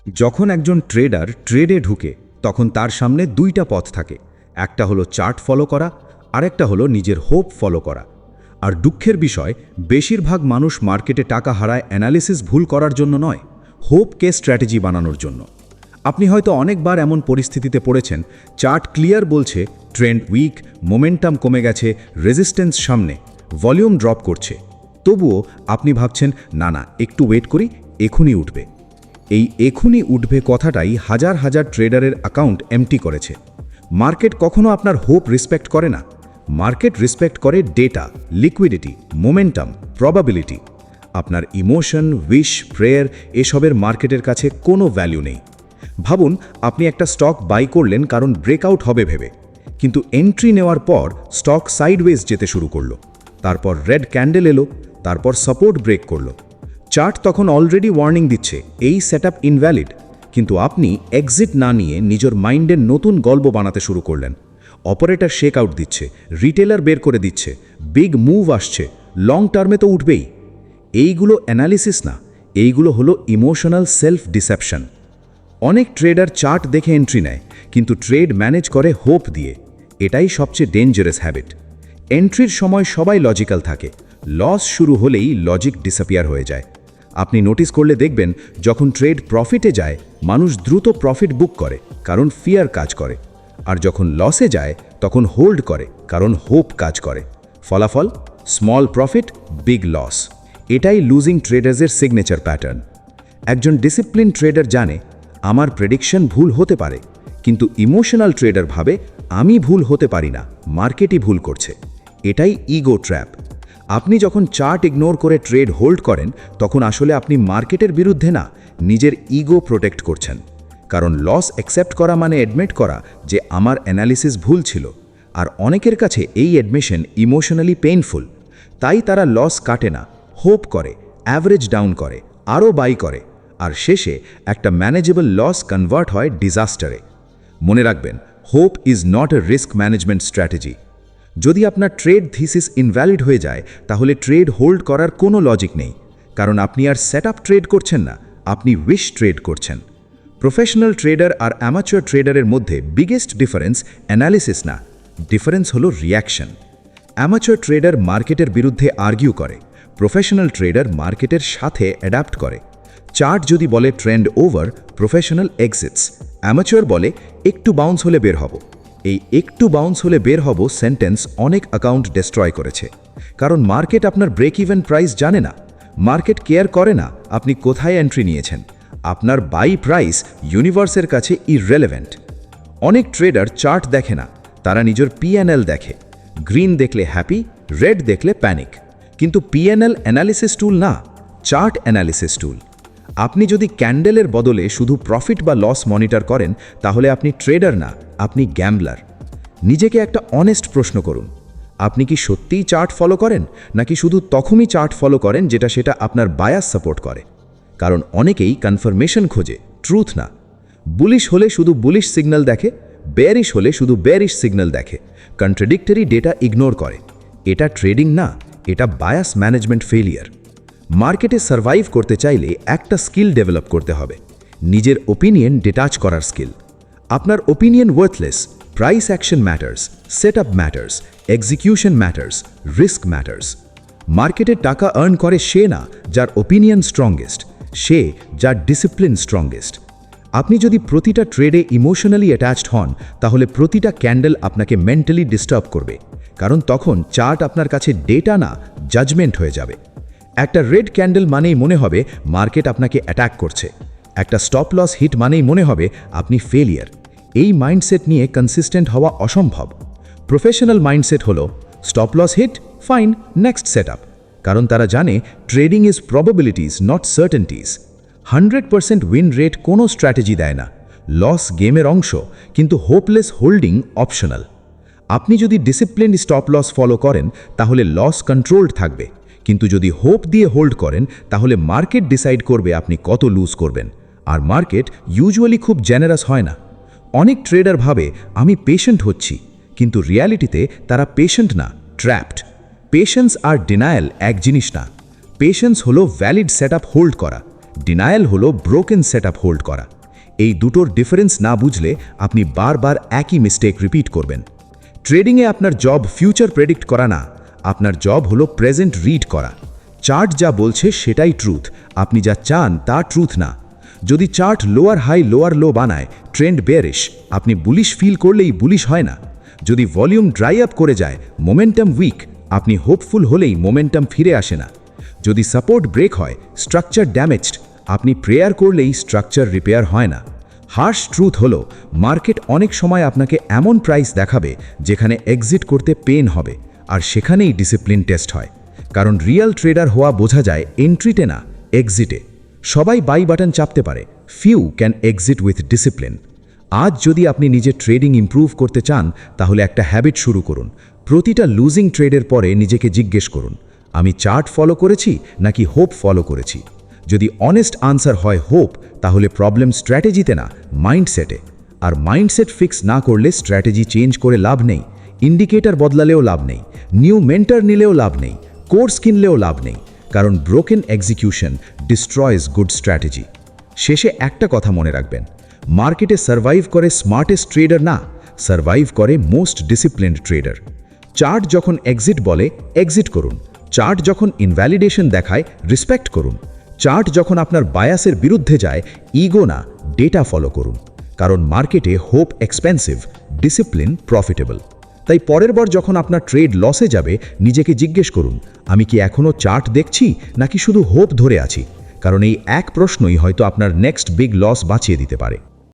যখন একজন ট্রেডার ট্রেডে ঢুকে তখন তার সামনে দুইটা পথ থাকে। একটা হলো চার্ট ফলো করা, আরেকটা হলো নিজের হোপ ফলো করা। আর দুঃখের বিষয়, বেশিরভাগ মানুষ মার্কেটে টাকা হারায় অ্যানালিসিস ভুল করার জন্য নয়, হোপকে স্ট্র্যাটেজি বানানোর জন্য। আপনি হয়তো অনেকবার এমন পরিস্থিতিতে পড়েছেন, চার্ট ক্লিয়ার বলছে ট্রেন্ড উইক, মোমেন্টাম কমে গেছে, রেজিস্ট্যান্স সামনে, ভলিউম ড্রপ করছে। তবুও আপনি ভাবছেন না না, একটু ওয়েট করি, এখনই উঠবে। এই এখনই উঠবে কথাটাই হাজার হাজার ট্রেডারের অ্যাকাউন্ট এমটি করেছে। মার্কেট কখনো আপনার হোপ রেসপেক্ট করে না। মার্কেট রেসপেক্ট করে ডেটা, লিকুইডিটি, মোমেন্টাম, প্রবাবিলিটি। আপনার ইমোশন, উইশ, প্রেয়ার এসবের মার্কেটের কাছে কোনো ভ্যালু নেই। ভাবুন, আপনি একটা স্টক বাই করলেন কারণ ব্রেকআউট হবে ভেবে, কিন্তু এন্ট্রি নেওয়ার পর স্টক সাইডওয়েজ যেতে শুরু করলো, তারপর রেড ক্যান্ডেল এলো, তারপর সাপোর্ট ব্রেক করলো। চার্ট তখন অলরেডি ওয়ার্নিং দিচ্ছে এই সেটআপ ইনভ্যালিড, কিন্তু আপনি এক্সিট না নিয়ে নিজের মাইন্ডের নতুন গল্প বানাতে শুরু করলেন। অপারেটর শেক আউট দিচ্ছে, রিটেলার বের করে দিচ্ছে, বিগ মুভ আসছে, লং টার্মে তো উঠবেই। এইগুলো অ্যানালিসিস না, এইগুলো হলো ইমোশনাল সেলফ ডিসেপশন। অনেক ট্রেডার চার্ট দেখে এন্ট্রি নেয়, কিন্তু ট্রেড ম্যানেজ করে হোপ দিয়ে। এটাই সবচেয়ে ডেঞ্জারাস হ্যাবিট। এন্ট্রির সময় সবাই লজিক্যাল থাকে, লস শুরু হলেই লজিক ডিসঅ্যাপিয়ার হয়ে যায়। আপনি নোটিস করলে দেখবেন, যখন ট্রেড প্রফিটে যায় মানুষ দ্রুত প্রফিট বুক করে, কারণ ফিয়ার কাজ করে। আর যখন লসে যায় তখন হোল্ড করে, কারণ হোপ কাজ করে। ফলাফল স্মল প্রফিট, বিগ লস। এটাই লুজিং ট্রেডার্সের সিগনেচার প্যাটার্ন। একজন ডিসিপ্লিন ট্রেডার জানে আমার প্রেডিকশন ভুল হতে পারে, কিন্তু ইমোশনাল ট্রেডার ভাবে আমি ভুল হতে পারি না, মার্কেটই ভুল করছে। এটাই ইগো ট্র্যাপ। আপনি যখন চার্ট ইগনোর করে ট্রেড হোল্ড করেন তখন আসলে আপনি মার্কেটের বিরুদ্ধে না, নিজের ইগো প্রোটেক্ট করছেন। কারণ লস অ্যাকসেপ্ট করা মানে অ্যাডমিট করা যে আমার অ্যানালিসিস ভুল ছিল। আর অনেকের কাছে এই অ্যাডমিশন ইমোশনালি পেইনফুল। তাই তারা লস কাটে না, হোপ করে, অ্যাভারেজ ডাউন করে, আরও বাই করে, আর শেষে একটা ম্যানেজেবল লস কনভার্ট হয় ডিজাস্টারে। মনে রাখবেন, hope is not a risk management strategy. যদি আপনার ট্রেড থিসিস ইনভ্যালিড হয়ে যায় তাহলে ট্রেড হোল্ড করার কোনো লজিক নেই, কারণ আপনি আর সেটআপ ট্রেড করছেন না, আপনি উইশ ট্রেড করছেন। প্রফেশনাল ট্রেডার আর অ্যামাচুয়ার ট্রেডারের মধ্যে বিগেস্ট ডিফারেন্স অ্যানালিসিস না, ডিফারেন্স হলো রিয়াকশন। অ্যামাচুয়ার ট্রেডার মার্কেটের বিরুদ্ধে আর্গিউ করে, প্রফেশনাল ট্রেডার মার্কেটের সাথে অ্যাডাপ্ট করে। চার্ট যদি বলে ট্রেন্ড ওভার, প্রফেশনাল এক্সিটস। অ্যামাচুয়ার বলে একটু বাউন্স হলে বের হব। এই একটু বাউন্স হলে বের হব সেন্টেন্স অনেক অ্যাকাউন্ট ডিস্ট্রয় করেছে। কারণ মার্কেট আপনার ব্রেক ইভেন প্রাইস জানে না। মার্কেট কেয়ার করে না আপনি কোথায় এন্ট্রি নিয়েছেন। আপনার বাই প্রাইস ইউনিভার্সের কাছে ইররেলেভেন্ট। অনেক ট্রেডার চার্ট দেখে না, তারা নিজের পিএনএল দেখে। গ্রিন দেখলে হ্যাপি, রেড দেখলে প্যানিক। কিন্তু পিএনএল অ্যানালিসিস টুল না, চার্ট অ্যানালিসিস টুল। আপনি যদি ক্যান্ডেলের বদলে শুধু প্রফিট বা লস মনিটর করেন তাহলে আপনি ট্রেডার না, আপনি গ্যাম্বলার। নিজেকে একটা অনেস্ট প্রশ্ন করুন, আপনি কি সত্যিই চার্ট ফলো করেন, নাকি শুধু তখনই চার্ট ফলো করেন যেটা আপনার বায়াস সাপোর্ট করে? কারণ অনেকেই কনফার্মেশন খোঁজে, ট্রুথ না। বুলিশ হলে শুধু বুলিশ সিগন্যাল দেখে, বেয়ারিশ হলে শুধু বেয়ারিশ সিগন্যাল দেখে, কন্ট্রাডিক্টরি ডেটা ইগনোর করে। এটা ট্রেডিং না, এটা বায়াস ম্যানেজমেন্ট ফেলিয়ার। মার্কেটে সার্ভাইভ করতে চাইলে একটা স্কিল ডেভেলপ করতে হবে, নিজের ওপিনিয়ন ডিটাচ করার স্কিল। আপনার opinion worthless, price action matters, setup matters, execution matters, risk matters. মার্কেটে টাকা আর্ন করে সে না যার ওপিনিয়ন স্ট্রংগেস্ট, সে যার ডিসিপ্লিন স্ট্রংগেস্ট। আপনি যদি প্রতিটা ট্রেডে ইমোশনালি অ্যাটাচড হন তাহলে প্রতিটা ক্যান্ডেল আপনাকে মেন্টালি ডিস্টার্ব করবে, কারণ তখন চার্ট আপনার কাছে ডেটা না, জাজমেন্ট হয়ে যাবে। একটা রেড ক্যান্ডেল মানেই মনে হবে মার্কেট আপনাকে অ্যাটাক করছে। একটা স্টপ লস হিট মানেই মনে হবে আপনি ফেলিয়ার। এই মাইন্ডসেট নিয়ে কনসিস্টেন্ট হওয়া অসম্ভব। প্রফেশনাল মাইন্ডসেট হলো stop loss hit, fine, next setup. কারণ তারা জানে trading is probabilities not certainties. 100% win rate কোনো স্ট্র্যাটেজি দেয় না। লস গেমের অংশ, কিন্তু হোপলেস হোল্ডিং অপশনাল। আপনি যদি ডিসিপ্লিনড স্টপ লস ফলো করেন তাহলে লস কন্ট্রোলড থাকবে, কিন্তু যদি হোপ দিয়ে হোল্ড করেন তাহলে মার্কেট ডিসাইড করবে আপনি কত লুজ করবেন। আর মার্কেট ইউজুয়ালি খুব জেনারাস হয় না। অনেক ট্রেডার ভাবে আমি পেশেন্ট হচ্ছি, কিন্তু রিয়ালিটিতে তারা পেশেন্ট না, ট্র্যাপড। পেশেন্স আর ডিনায়াল এক জিনিস না। পেশেন্স হলো ভ্যালিড সেটআপ হোল্ড করা, ডিনায়াল হলো ব্রোকেন সেটআপ হোল্ড করা। এই দুটোর ডিফারেন্স না বুঝলে আপনি বারবার একই মিস্টেক রিপিট করবেন। ট্রেডিংয়ে আপনার জব ফিউচার প্রেডিক্ট করা না, আপনার জব হলো প্রেজেন্ট রিড করা। চার্ট যা বলছে সেটাই ট্রুথ, আপনি যা চান তা ট্রুথ না। যদি chart lower high lower low বানায়, ট্রেন্ড বেয়ারিশ, আপনি বুলিশ ফিল করলেই বুলিশ হয় না। যদি ভলিউম ড্রাই আপ করে যায়, মোমেন্টাম উইক, আপনি হোপফুল হলেই মোমেন্টাম ফিরে আসে না। যদি সাপোর্ট ব্রেক হয়, স্ট্রাকচার ড্যামেজড, আপনি প্রেয়ার করলেই স্ট্রাকচার রিপেয়ার হয় না। হার্শ ট্রুথ হলো মার্কেট অনেক সময় আপনাকে এমন প্রাইস দেখাবে যেখানে এক্সিট করতে পেন হবে, আর সেখানেই ডিসিপ্লিন টেস্ট হয়। কারণ রিয়েল ট্রেডার হওয়া বোঝা যায় এন্ট্রিতে না, এক্সিটে। সবাই বাই বাটন চাপতে পারে, few can exit with discipline. আজ যদি আপনি নিজের ট্রেডিং ইমপ্রুভ করতে চান, তাহলে একটা হ্যাবিট শুরু করুন। প্রতিটা লুজিং ট্রেডের পরে নিজেকে জিজ্ঞেস করুন, আমি চার্ট ফলো করেছি নাকি হোপ ফলো করেছি। যদি অনেস্ট আনসার হয় হোপ, তাহলে প্রবলেম স্ট্র্যাটেজিতে না, মাইন্ডসেটে। আর মাইন্ডসেট ফিক্স না করলে স্ট্র্যাটেজি চেঞ্জ করে লাভ নেই, ইন্ডিকেটর বদলালেও লাভ নেই, নিউ মেন্টর নিলেও লাভ নেই, কোর্স কিনলেও লাভ নেই। কারণ ব্রোকেন এক্সিকিউশন ডিস্ট্রয়েজ গুড স্ট্র্যাটেজি। শেষে একটা কথা মনে রাখবেন, মার্কেটে সার্ভাইভ করে স্মার্টেস্ট ট্রেডার না, সার্ভাইভ করে মোস্ট ডিসিপ্লিনড ট্রেডার। চার্ট যখন এক্সিট বলে, এক্সিট করুন। চার্ট যখন ইনভ্যালিডেশন দেখায়, রেসপেক্ট করুন। চার্ট যখন আপনার বায়াসের বিরুদ্ধে যায়, ইগো না, ডেটা ফলো করুন। কারণ মার্কেটে হোপ এক্সপেন্সিভ, ডিসিপ্লিন প্রফিটেবল। তাই পরের বার যখন আপনার ট্রেড লসে যাবে, নিজেকে জিজ্ঞেস করুন, আমি কি এখনও চার্ট দেখছি নাকি শুধু হোপ ধরে আছি? কারণ এই এক প্রশ্নই হয়তো আপনার নেক্সট বিগ লস বাঁচিয়ে দিতে পারে।